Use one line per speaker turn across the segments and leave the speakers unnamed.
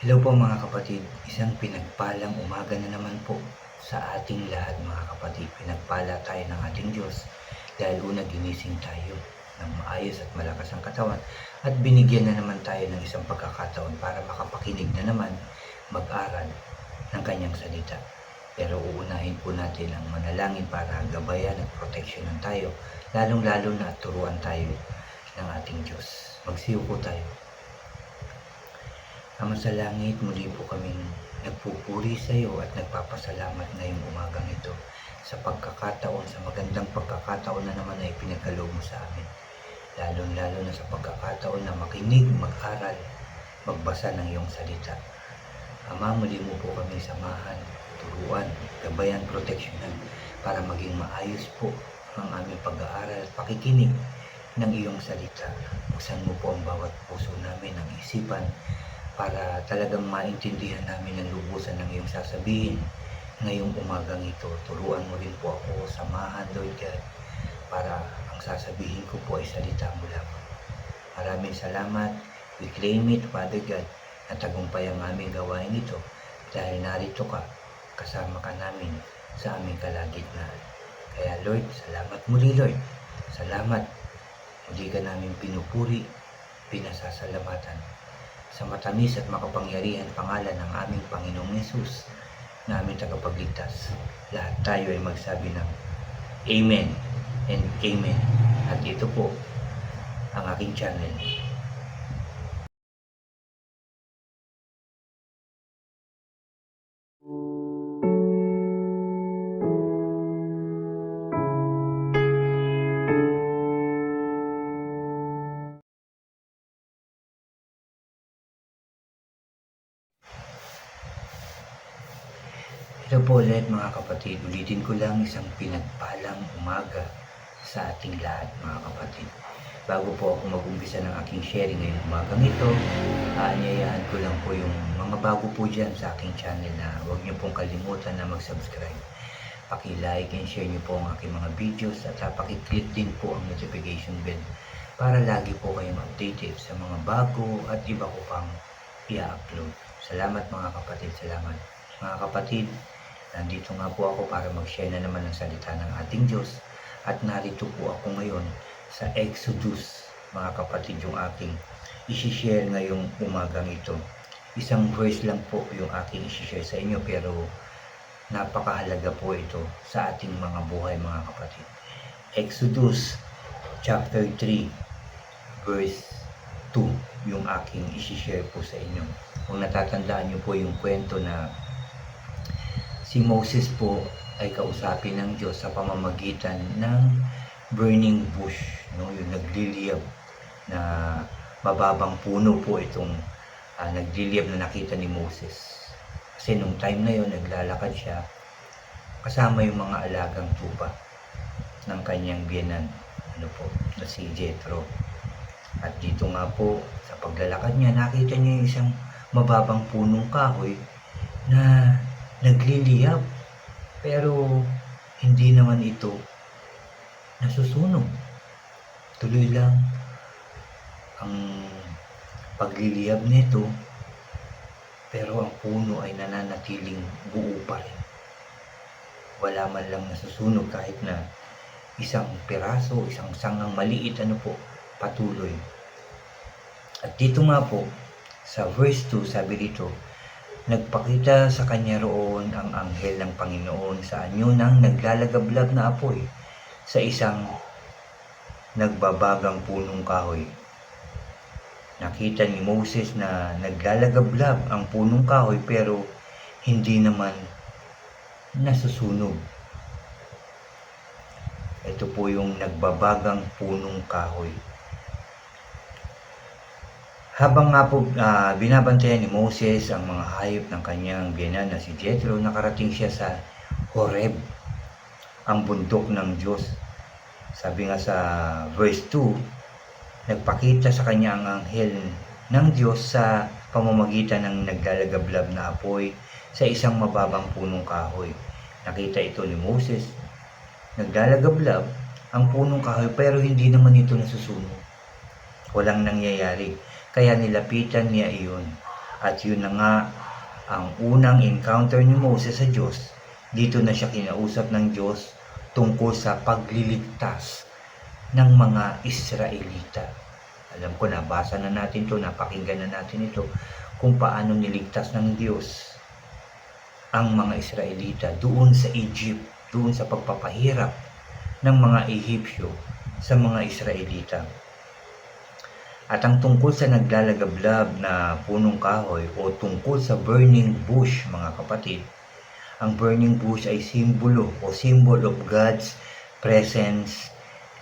Hello po mga kapatid, isang pinagpalang umaga na naman po sa ating lahat mga kapatid. Pinagpala tayo ng ating Diyos dahil una ginising tayo ng maayos at malakas ang katawan at binigyan na naman tayo ng isang pagkakataon para makapakinig na naman mag-aral ng kanyang salita. Pero uunahin po natin ang manalangin para gabayan at proteksyonan tayo, lalong-lalo na turuan tayo ng ating Diyos. Magsiyo po tayo. Ama sa langit, muli po kaming nagpupuri sa iyo at nagpapasalamat ngayong umagang ito sa pagkakataon, sa magandang pagkakataon na naman na ipinagkaloob mo sa amin. Lalo na sa pagkakataon na makinig, mag-aral, magbasa ng iyong salita. Ama, muli mo po kami samahan, turuan, gabayan, proteksyonan para maging maayos po ang aming pag-aaral at pakikinig ng iyong salita. Buksan mo po ang bawat puso namin, ang isipan, para talagang maintindihan namin ang lubusan ng iyong sasabihin ngayong umagang ito. Turuan mo rin po ako, samahan Lord God, para ang sasabihin ko po ay salita mo lamang. Maraming salamat. We claim it, Father God, na tagumpay ang aming gawain ito dahil narito ka, kasama ka namin sa aming kalagitnaan. Kaya Lord, salamat muli Lord. Salamat. Muli ka namin pinupuri, pinasasalamatan sa matamis at makapangyarihan pangalan ng aming Panginoong Yesus na aming tagapagligtas. Lahat tayo ay magsabi ng Amen and Amen. At ito po ang aking channel. Hello po ulit mga kapatid, ulitin ko lang isang pinagpalang umaga sa ating lahat mga kapatid. Bago po ako mag-umpisa ng aking sharing ngayong umagang ito, aanyayahan ko lang po yung mga bago po dyan sa aking channel na huwag niyo pong kalimutan na mag-subscribe. Paki-like and share niyo po ang aking mga videos at paki-click din po ang notification bell para lagi po kayong updated sa mga bago at iba ko pang i-upload. Salamat mga kapatid, salamat. Mga kapatid, nandito nga po ako para mag-share na naman ng salita ng ating Diyos at narito po ako ngayon sa Exodus, mga kapatid, yung aking isi-share ngayong umagang ito. Isang verse lang po yung aking isi-share sa inyo pero napakahalaga po ito sa ating mga buhay mga kapatid. Exodus chapter 3 verse 2 yung aking isi-share po sa inyo. Kung natatandaan niyo po yung kwento na si Moses po ay kausapin ng Diyos sa pamamagitan ng burning bush, no? Yung nagliliyab na mababang puno po itong nagliliyab na nakita ni Moses. Kasi nung time na yon naglalakad siya kasama yung mga alagang tupa ng kanyang biyenan, na si Jethro. At dito nga po sa paglalakad niya, nakita niya yung isang mababang punong kahoy na nagliliyab, pero hindi naman ito nasusunog. Tuloy lang ang pagliliyab nito, pero ang puno ay nananatiling buo pa rin. Wala man lang nasusunog kahit na isang piraso, isang sangang maliit, patuloy. At dito nga po sa verse 2, sabi dito, nagpakita sa kanya roon ang anghel ng Panginoon sa anyo ng naglalagablab na apoy sa isang nagbabagang punong kahoy. Nakita ni Moses na naglalagablab ang punong kahoy pero hindi naman nasusunog. Ito po yung nagbabagang punong kahoy. Habang nga po binabantayan ni Moses ang mga hayop ng kanyang biyenan na si Jethro, nakarating siya sa Horeb, ang bundok ng Diyos. Sabi nga sa verse 2, nagpakita sa kanya ang anghel ng Diyos sa pamamagitan ng naglalagablab na apoy sa isang mababang punong kahoy. Nakita ito ni Moses, naglalagablab ang punong kahoy pero hindi naman ito nasusunog. Walang nangyayari. Kaya nilapitan niya iyon At yun na nga ang unang encounter ni Moses sa Diyos. Dito na siya kinausap ng Diyos tungkol sa pagliligtas ng mga Israelita. Alam ko, nabasa na natin to, napakinggan na natin ito, kung paano niligtas ng Diyos ang mga Israelita doon sa Egypt, doon sa pagpapahirap ng mga Ehipsyo sa mga Israelita. At ang tungkol sa naglalagablab na punong kahoy o tungkol sa burning bush, mga kapatid, ang burning bush ay simbolo o symbol of God's presence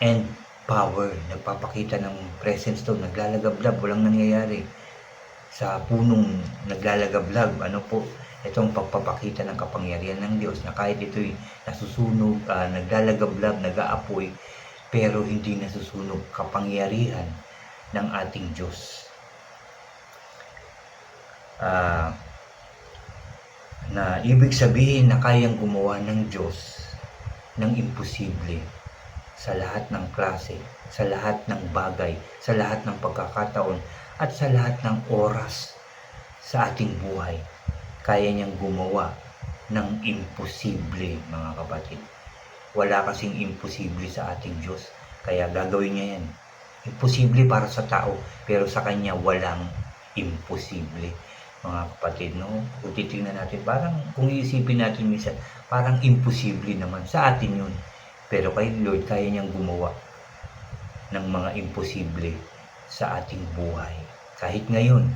and power. Nagpapakita ng presence to, naglalagablab, walang nangyayari sa punong naglalagablab. Ano po? Itong pagpapakita ng kapangyarihan ng Diyos na kahit ito'y nasusunog, naglalagablab, nag-aapoy, pero hindi nasusunog kapangyarihan ng ating Diyos. Na ibig sabihin na kayang gumawa ng Diyos ng imposible sa lahat ng klase, sa lahat ng bagay, sa lahat ng pagkakataon, at sa lahat ng oras sa ating buhay. Kaya niyang gumawa ng imposible, mga kapatid. Wala kasing imposible sa ating Diyos, kaya gagawin niya yan. Imposible para sa tao, pero sa Kanya walang imposible, mga kapatid, no? Kung titingnan natin, parang kung iisipin natin minsan, parang imposible naman sa atin yun. Pero kay Lord, kaya niyang gumawa ng mga imposible sa ating buhay. Kahit ngayon,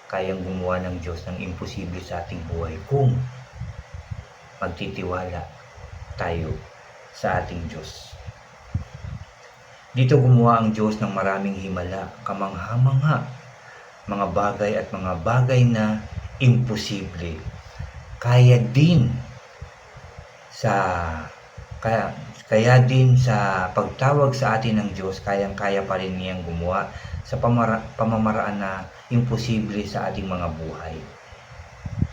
kayang gumawa ng Diyos ng imposible sa ating buhay kung magtitiwala tayo sa ating Diyos. Dito gumawa ang Diyos ng maraming himala, kamangha-mangha, mga bagay at mga bagay na imposible. Kaya din sa pagtawag sa atin ng Diyos, kayang-kaya pa rin niyang gumawa sa pamamaraan na imposible sa ating mga buhay.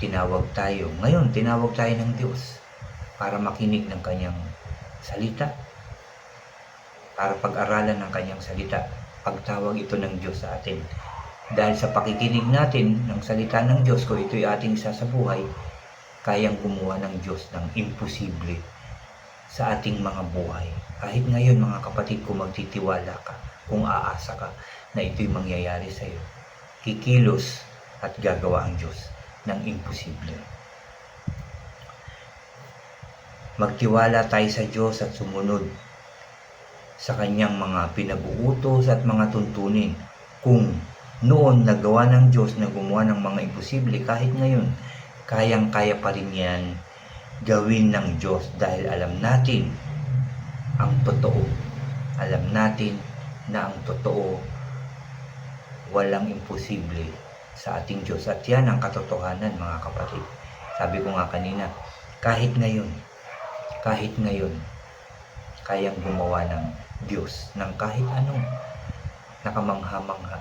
Ngayon tinawag tayo ng Diyos para makinig ng Kanyang salita, para pag-aralan ng Kanyang salita. Pagtawag ito ng Diyos sa atin. Dahil sa pakikinig natin ng salita ng Diyos, kung ito'y ating isa sa buhay, kayang gumawa ng Diyos ng imposible sa ating mga buhay. Kahit ngayon, mga kapatid, kung magtitiwala ka, kung aasa ka na ito'y mangyayari sa iyo, kikilos at gagawa ang Diyos ng imposible. Magtiwala tayo sa Diyos at sumunod sa Kanyang mga pinag-uutos at mga tuntunin. Kung noon nagawa ng Diyos na gumawa ng mga imposible, kahit ngayon, kayang-kaya pa rin yan gawin ng Diyos dahil alam natin ang totoo. Alam natin na ang totoo, walang imposible sa ating Diyos. At yan ang katotohanan, mga kapatid. Sabi ko nga kanina, kahit ngayon, kayang gumawa ng Diyos ng kahit anong nakamangha-mangha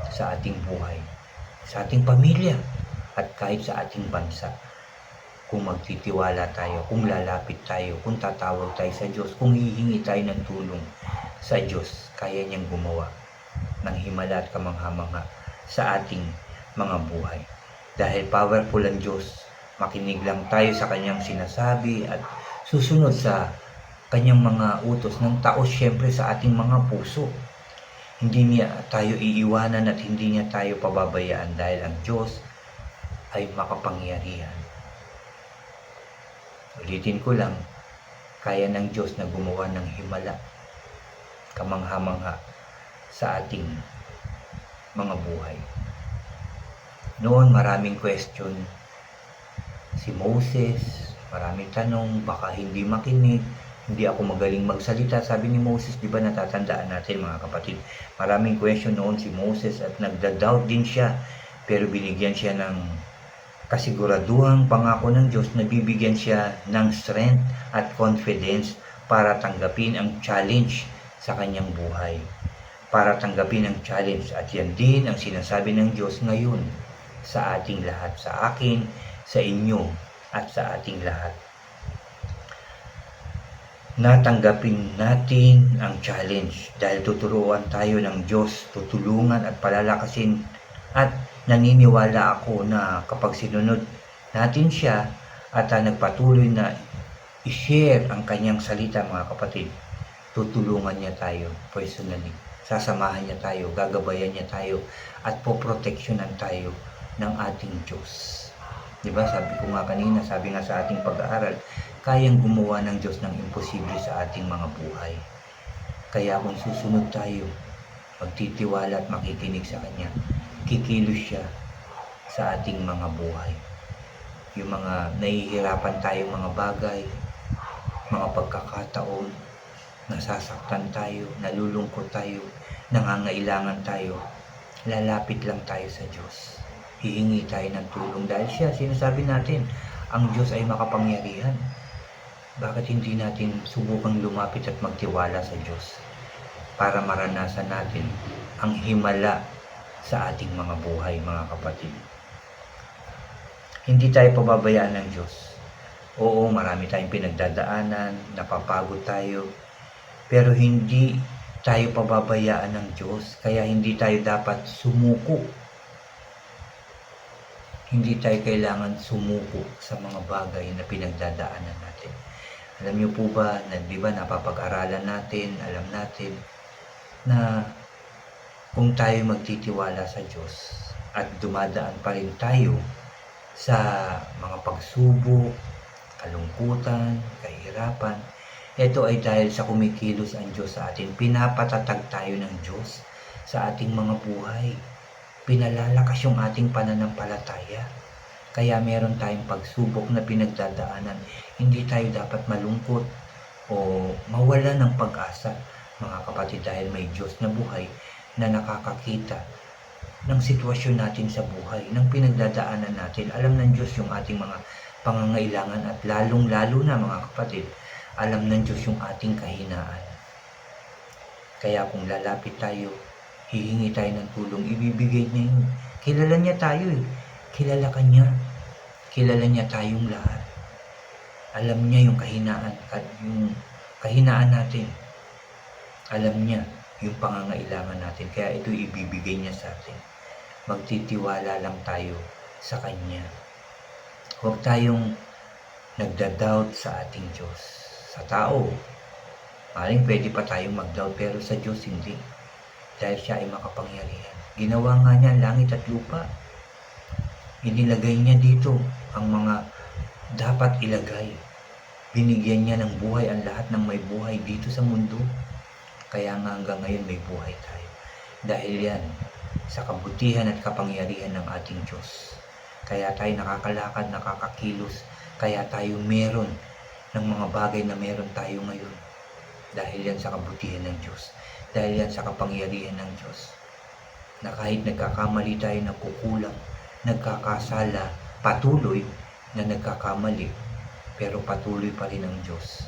sa ating buhay, sa ating pamilya, at kahit sa ating bansa. Kung magtitiwala tayo, kung lalapit tayo, kung tatawag tayo sa Diyos, kung hihingi tayo ng tulong sa Diyos, kaya niyang gumawa ng himala at kamangha-mangha sa ating mga buhay. Dahil powerful ang Diyos, makinig lang tayo sa Kanyang sinasabi at susunod sa Kanyang mga utos ng taos siyempre sa ating mga puso. Hindi niya tayo iiwanan at hindi niya tayo pababayaan dahil ang Diyos ay makapangyarihan. Ulitin ko lang, kaya ng Diyos na gumawa ng himala, kamangha-mangha sa ating mga buhay. Noon maraming question si Moses, maraming tanong, baka hindi makinig, hindi ako magaling magsalita. Sabi ni Moses, di ba natatandaan natin, mga kapatid, maraming question noon si Moses at nagda-doubt din siya, pero binigyan siya ng kasiguraduhang pangako ng Diyos na bibigyan siya ng strength at confidence para tanggapin ang challenge sa kanyang buhay. Para tanggapin ang challenge, at yan din ang sinasabi ng Diyos ngayon sa ating lahat, sa akin, sa inyo, at sa ating lahat. Natanggapin natin ang challenge dahil tuturuan tayo ng Diyos, tutulungan at palalakasin At naniniwala ako na kapag sinunod natin siya at nagpatuloy na i-share ang kanyang salita, mga kapatid, tutulungan niya tayo personally. Sasamahan niya tayo, gagabayan niya tayo, at poproteksyonan tayo ng ating Diyos. Diba? Sabi ko nga kanina, sabi nga sa ating pag-aaral, kayang gumawa ng Diyos ng imposible sa ating mga buhay. Kaya kung susunod tayo, magtitiwala at makikinig sa Kanya, kikilos siya sa ating mga buhay. Yung mga nahihirapan tayong mga bagay, mga pagkakataon, nasasaktan tayo, nalulungkot tayo, nangangailangan tayo, lalapit lang tayo sa Diyos. Hihingi tayo ng tulong dahil siya, sinasabi natin, ang Diyos ay makapangyarihan. Bakit hindi natin subukang lumapit at magtiwala sa Diyos para maranasan natin ang himala sa ating mga buhay, mga kapatid? Hindi tayo pababayaan ng Diyos. Oo, marami tayong pinagdadaanan, napapagod tayo, pero hindi tayo pababayaan ng Diyos, kaya hindi tayo dapat sumuko. Hindi tayo kailangan sumuko sa mga bagay na pinagdadaanan natin. Alam niyo po ba, na di ba napapag-aralan natin, alam natin na kung tayo magtitiwala sa Diyos at dumadaan pa rin tayo sa mga pagsubok, kalungkutan, kahirapan, ito ay dahil sa kumikilos ang Diyos sa atin. Pinapatatag tayo ng Diyos sa ating mga buhay. Pinalalakas yung ating pananampalataya. Kaya meron tayong pagsubok na pinagdadaanan. Hindi tayo dapat malungkot o mawala ng pag-asa, mga kapatid, dahil may Diyos na buhay na nakakakita ng sitwasyon natin sa buhay, ng pinagdadaanan natin. Alam ng Diyos yung ating mga pangangailangan at lalong-lalo na, mga kapatid, alam ng Diyos yung ating kahinaan. Kaya kung lalapit tayo, hihingi tayo ng tulong, ibibigay niya yun. Kilala niya tayo eh. Kilala ka niya. Kilala niya tayong lahat. Alam niya yung kahinaan natin. Alam niya yung pangangailangan natin. Kaya ito ibibigay niya sa atin. Magtitiwala lang tayo sa Kanya. Huwag tayong nagda-doubt sa ating Diyos. Sa tao, maaaring pwede pa tayong mag-doubt, pero sa Diyos hindi. Dahil siya ay makapangyarihan. Ginawa nga niya langit at lupa. Inilagay niya dito ang mga dapat ilagay. Binigyan niya ng buhay ang lahat ng may buhay dito sa mundo. Kaya nga hanggang ngayon may buhay tayo. Dahil yan sa kabutihan at kapangyarihan ng ating Diyos. Kaya tayo nakakalakad, nakakakilos. Kaya tayo meron ng mga bagay na meron tayo ngayon. Dahil yan sa kabutihan ng Diyos. Dahil yan sa kapangyarihan ng Diyos. Na kahit nagkakamali tayo, nagkukulang, nagkakasala, patuloy na nagkakamali, pero patuloy pa rin ang Diyos.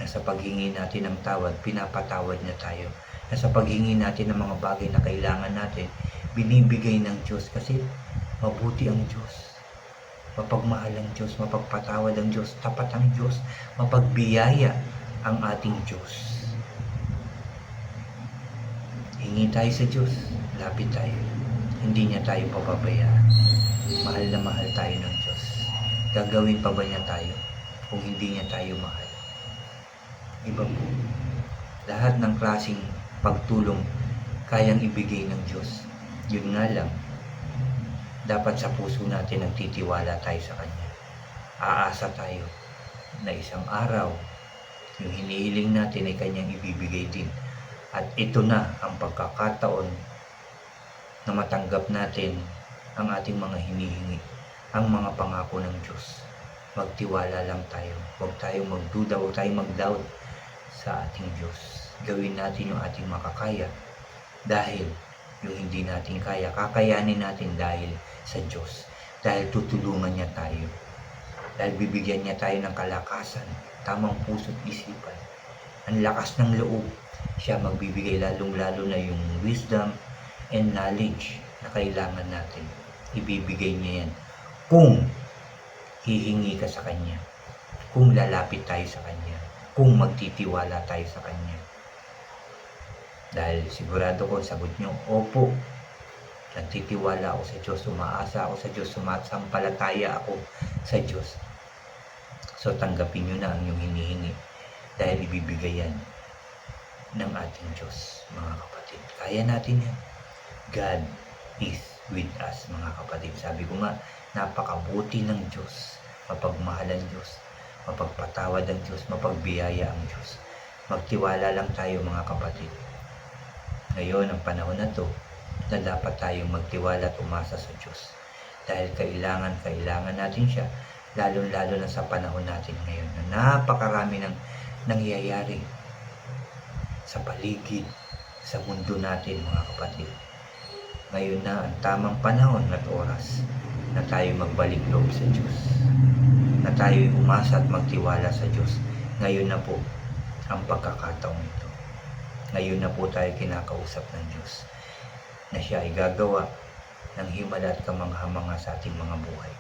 Na sa paghingi natin ng tawad, pinapatawad niya tayo. Na sa paghingi natin ng mga bagay na kailangan natin, binibigay ng Diyos kasi mabuti ang Diyos. Mapagmahal ang Diyos, mapagpatawad ang Diyos, tapat ang Diyos, mapagbiyaya ang ating Diyos. Hingi tayo sa Diyos, lapit tayo. Hindi niya tayo pababayaan. Mahal na mahal tayo ng Diyos. Gagawin pa ba niya tayo kung hindi niya tayo mahal? Iba po. Lahat ng klaseng pagtulong kayang ibigay ng Diyos. Yun nga lang, dapat sa puso natin nagtitiwala tayo sa Kanya. Aasa tayo na isang araw, yung hinihiling natin ay Kanyang ibibigay din. At ito na ang pagkakataon na matanggap natin ang ating mga hinihingi, ang mga pangako ng Diyos. Magtiwala lang tayo. Huwag tayong magduda, huwag tayong mag-doubt sa ating Diyos. Gawin natin yung ating makakaya dahil yung hindi natin kaya, kakayanin natin dahil sa Diyos. Dahil tutulungan niya tayo. Dahil bibigyan niya tayo ng kalakasan, tamang puso't isipan. Ang lakas ng loob. Siya magbibigay lalong-lalo na yung wisdom and knowledge na kailangan natin. Ibibigay niya yan kung hihingi ka sa Kanya, kung lalapit tayo sa Kanya, kung magtitiwala tayo sa Kanya. Dahil sigurado ko sagot niyo, opo, Nagtitiwala ako sa Diyos, umaasa ako sa Diyos, sumasampalataya ako sa Diyos. So tanggapin nyo na ang inyong hinihingi dahil ibibigay yan ng ating Diyos, mga kapatid. Kaya natin yan. God is with us, mga kapatid. Sabi ko nga, napakabuti ng Diyos, mapagmahal ang Diyos, mapagpatawad ang Diyos, mapagbiyaya ang Diyos. Magtiwala lang tayo, mga kapatid. Ngayon, ang panahon na to, na dapat tayong magtiwala at umasa sa Diyos. Dahil kailangan natin siya, lalo-lalo na sa panahon natin ngayon, na napakarami ng nangyayari sa paligid, sa mundo natin, mga kapatid. Ngayon na ang tamang panahon at oras na tayo magbalik loob sa Diyos, na tayo umasa at magtiwala sa Diyos. Ngayon na po ang pagkakataong ito. Ngayon na po tayo kinakausap ng Diyos na siya ay gagawa ng himala at kamangha-mangha sa ating mga buhay.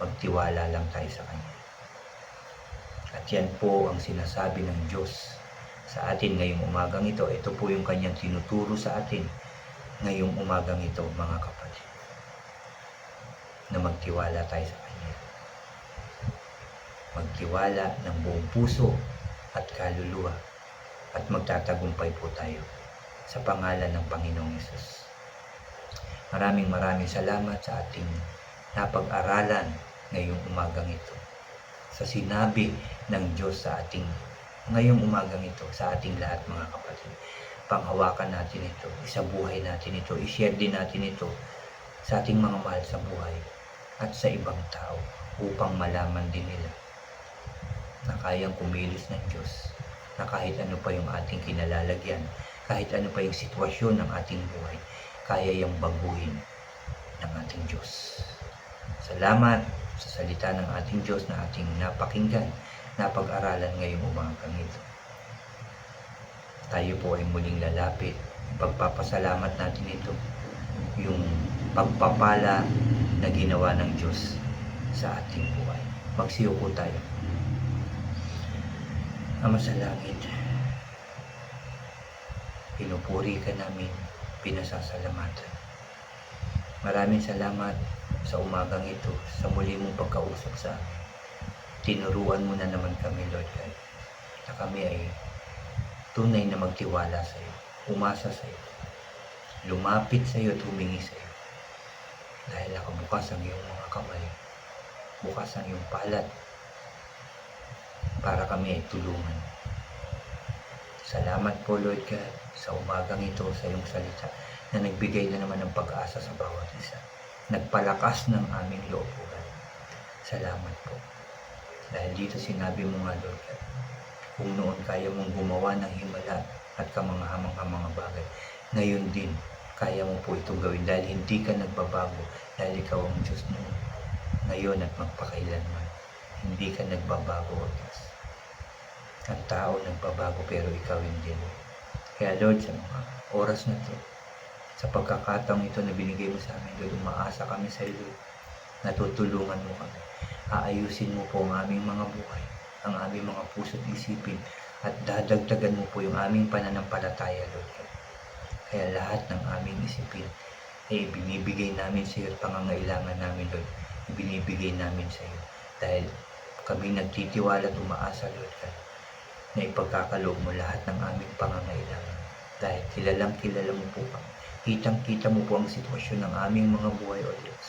Magtiwala lang tayo sa Kanya. At yan po ang sinasabi ng Diyos sa atin ngayong umagang ito. Ito po yung Kanyang tinuturo sa atin ngayong umagang ito, mga kapatid. Na magtiwala tayo sa Kanya. Magtiwala ng buong puso at kaluluwa. At magtatagumpay po tayo sa pangalan ng Panginoong Hesus. Maraming salamat sa ating napag-aralan ngayong umagang ito. Sa sinabi ng Diyos sa ating ngayong umagang ito, sa ating lahat, mga kapatid. Panghawakan natin ito, isabuhay natin ito, ishare din natin ito sa ating mga mahal sa buhay at sa ibang tao upang malaman din nila na kayang kumilos ng Diyos, na kahit ano pa yung ating kinalalagyan, kahit ano pa yung sitwasyon ng ating buhay, kaya yung baguhin ng ating Diyos. Salamat sa salita ng ating Diyos na ating napakinggan, napag-aralan ngayong umagang ito. Tayo po ay muling lalapit. Pagpapasalamat natin ito, yung pagpapala na ginawa ng Diyos sa ating buhay. Magsiyo po tayo. Ama sa langit, pinupuri ka namin, pinasasalamatan. Maraming salamat sa umagang ito, sa muli mong pagkausap sa amin. Tinuruan mo na naman kami, Lord God, na kami ay tunay na magtiwala sa iyo, umasa sa iyo, lumapit sa iyo at humingi sa iyo. Dahil nakabukas ang iyong mga kamay, bukas ang iyong palad, para kami ay tulungan. Salamat po, Lord God, sa umagang ito, sa iyong salita, na nagbigay na naman ng pag-asa sa bawat isa. Nagpalakas ng aming looban. Salamat po. Dahil dito sinabi mo nga, Lord God, kung noon kaya mong gumawa ng himala at kamangha-mangha mga bagay, ngayon din, kaya mo po itong gawin dahil hindi ka nagbabago, dahil ikaw ang Diyos mo ngayon at magpakailanman. Hindi ka nagbabago, O Diyos. Ang tao nagbabago pero ikaw hindi. Kaya Lord, sa mga oras na ito, sa pagkakataong ito na binigay mo sa amin, Lord, umaasa kami sa iyo, Lord. Natutulungan mo kami. Aayusin mo po ang aming mga buhay, ang aming mga puso't isipin, at dadagdagan mo po yung aming pananampalataya, Lord. Kaya lahat ng aming isipin ay binibigay namin sa iyo at pangangailangan namin, Lord. Ibinibigay namin sa iyo. Dahil kami nagtitiwala at umaasa, Lord, na ipagkakaloob mo lahat ng aming pangangailangan. Dahil kilala mo po kami. Kitang-kita mo po ang sitwasyon ng aming mga buhay, O Diyos.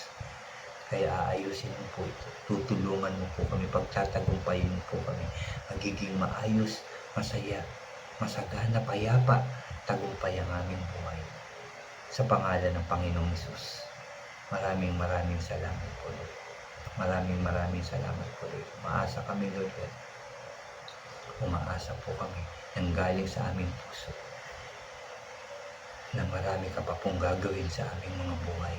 Kaya aayusin mo po ito. Tutulungan mo po kami. Pagtatagumpayin mo po kami. Magiging maayos, masaya, masagana, payapa, tagumpay ang aming buhay. Sa pangalan ng Panginoong Hesus. Maraming salamat po, Lord. Maraming salamat po, Lord. Umaasa kami, Lord. Umaasa po kami nang galing sa aming puso na marami ka pa pong gagawin sa aming mga buhay.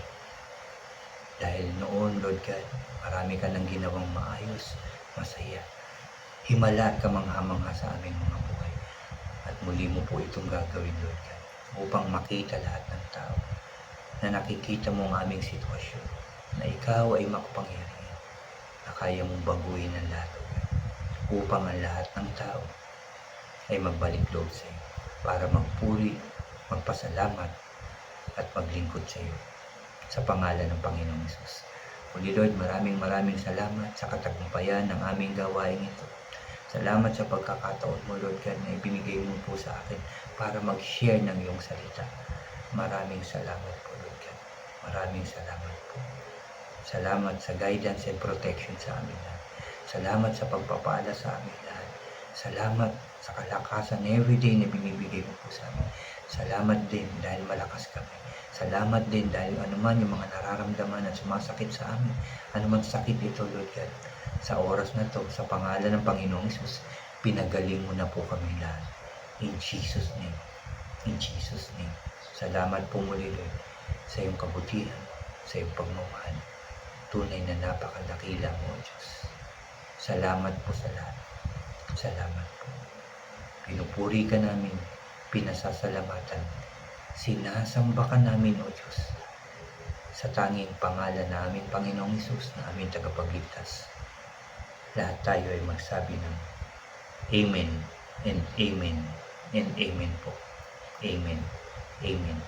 Dahil noon, Lord God, marami ka nang ginawang maayos, masaya, himala at kamangha-mangha sa aming mga buhay. At muli mo po itong gagawin, Lord God, upang makita lahat ng tao na nakikita mo ang aming sitwasyon, na ikaw ay makapangyarihan, na kaya mong baguhin ang lahat, Lord God, upang ang lahat ng tao ay magbalik loob sa iyo para magpuri, magpasalamat at maglingkod sa iyo. sa pangalan ng Panginoong Hesus. Muli Lord, maraming salamat sa katagumpayan ng aming gawain ito. Salamat sa pagkakataon mo Lord God na ibinigay mo po sa akin para mag-share ng iyong salita. Maraming salamat po Lord God. Maraming salamat po. Salamat sa guidance and protection sa amin lahat. Salamat sa pagpapala sa amin lahat. Salamat sa kalakasan everyday na binibigay mo po sa amin. Salamat din dahil malakas kami. Salamat din dahil anuman yung mga nararamdaman at sumasakit sa amin, anuman sakit ito Lord God, sa oras na to, sa pangalan ng Panginoong Hesus, pinagaling mo na po kami lahat. In Jesus' name. In Jesus' name. Salamat po muli Lord sa iyong kabutihan, sa iyong pagmamahal. Tunay na napakadakila mo, Diyos. Salamat po sa lahat. Salamat po. Pinupuri ka namin, pinasasalamatan. Sinasamba ka namin, O Diyos, sa tanging pangalan namin, Panginoong Hesus, na aming tagapagligtas. Lahat tayo ay magsabi ng Amen and Amen and Amen po. Amen. Amen.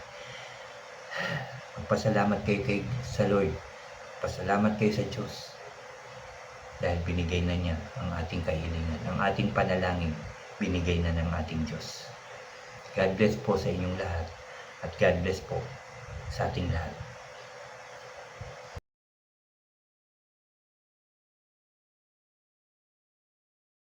Magpasalamat kayo sa Lord. Pasalamat kayo sa Diyos dahil binigay na niya ang ating kahilingan, ang ating panalangin, binigay na ng ating Diyos. God bless po sa inyong lahat at God bless po sa ating lahat.